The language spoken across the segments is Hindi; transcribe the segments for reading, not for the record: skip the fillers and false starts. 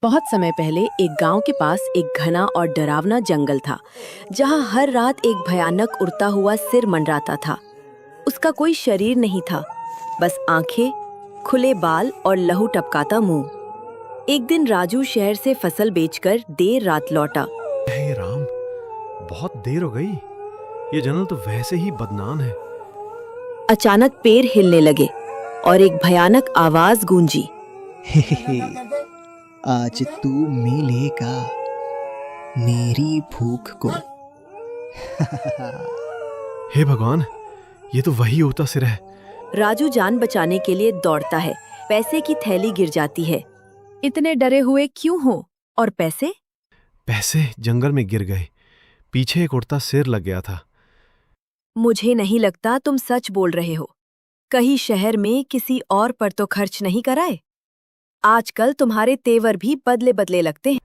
बहुत समय पहले एक गांव के पास एक घना और डरावना जंगल था, जहां हर रात एक भयानक उड़ता हुआ सिर मंडराता था। उसका कोई शरीर नहीं था, बस आंखें, खुले बाल और लहू टपकाता मुंह। एक दिन राजू शहर से फसल बेचकर देर रात लौटा। हे राम, बहुत देर हो गई। ये जंगल तो वैसे ही बदनाम है। अचानक पेड़ हिलने लगे और एक भयानक आवाज गूंजी। हे, आज तू मिलेगा मेरी भूख को। हे भगवान, ये तो वही होता सिर है। राजू जान बचाने के लिए दौड़ता है। पैसे की थैली गिर जाती है। इतने डरे हुए क्यों हो? और पैसे? पैसे जंगल में गिर गए। पीछे एक उड़ता सिर लग गया था। मुझे नहीं लगता तुम सच बोल रहे हो। कहीं शहर में किसी और पर तो खर्च नहीं कराए? आजकल तुम्हारे तेवर भी बदले बदले लगते हैं।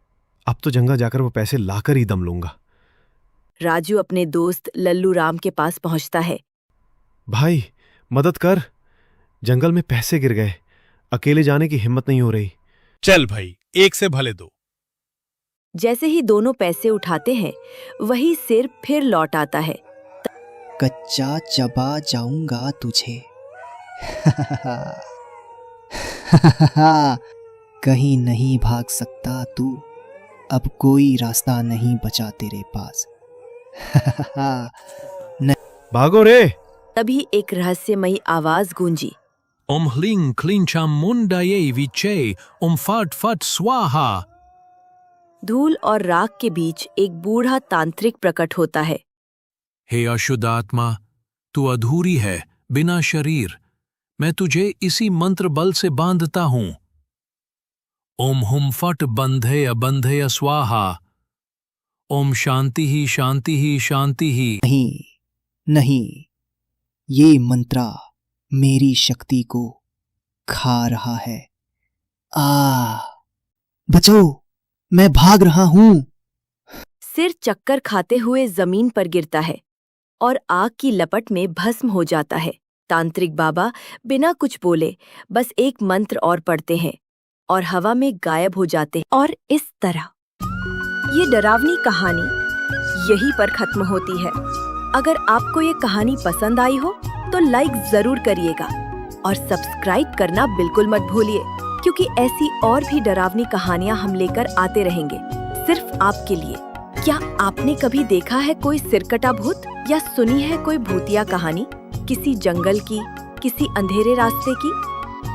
अब तो जंगल जाकर वो पैसे लाकर ही दम लूंगा। राजू अपने दोस्त लल्लू राम के पास पहुंचता है। भाई, मदद कर। जंगल में पैसे गिर गए। अकेले जाने की हिम्मत नहीं हो रही। चल भाई, एक से भले दो। जैसे ही दोनों पैसे उठाते हैं, वही सिर फिर लौट आता है। कच्चा चबा जाऊंगा तुझे। कहीं नहीं भाग सकता तू, अब कोई रास्ता नहीं बचा तेरे पास। भागो रे। तभी एक रहस्यमयी आवाज गूंजी। ओम ह्लीं क्लीं चामुंडायै विचे ओम फट फट स्वाहा। धूल और राख के बीच एक बूढ़ा तांत्रिक प्रकट होता है। हे अशुद्ध आत्मा, तू अधूरी है, बिना शरीर। मैं तुझे इसी मंत्र बल से बांधता हूं। ओम हुम फट बंधेय बंधेय स्वाहा। ओम शांति ही शांति ही शांति ही। नहीं, नहीं, ये मंत्रा मेरी शक्ति को खा रहा है। बचो, मैं भाग रहा हूं। सिर चक्कर खाते हुए जमीन पर गिरता है और आग की लपट में भस्म हो जाता है। तांत्रिक बाबा बिना कुछ बोले बस एक मंत्र और पढ़ते हैं और हवा में गायब हो जाते हैं। और इस तरह ये डरावनी कहानी यहीं पर खत्म होती है। अगर आपको ये कहानी पसंद आई हो तो लाइक जरूर करिएगा और सब्सक्राइब करना बिल्कुल मत भूलिए, क्योंकि ऐसी और भी डरावनी कहानियां हम लेकर आते रहेंगे सिर्फ आपके लिए। क्या आपने कभी देखा है कोई सिरकटा भूत या सुनी है कोई भूतिया कहानी किसी जंगल की, किसी अंधेरे रास्ते की?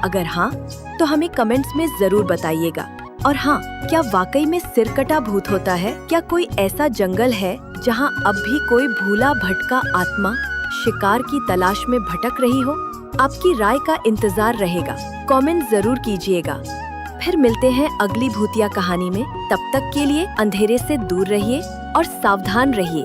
अगर हाँ, तो हमें कमेंट्स में जरूर बताइएगा। और हाँ, क्या वाकई में सिरकटा भूत होता है? क्या कोई ऐसा जंगल है जहाँ अब भी कोई भूला भटका आत्मा शिकार की तलाश में भटक रही हो? आपकी राय का इंतजार रहेगा। कमेंट जरूर कीजिएगा। फिर मिलते हैं अगली भूतिया कहानी में। तब तक के लिए अंधेरे से दूर रहिए और सावधान रहिए।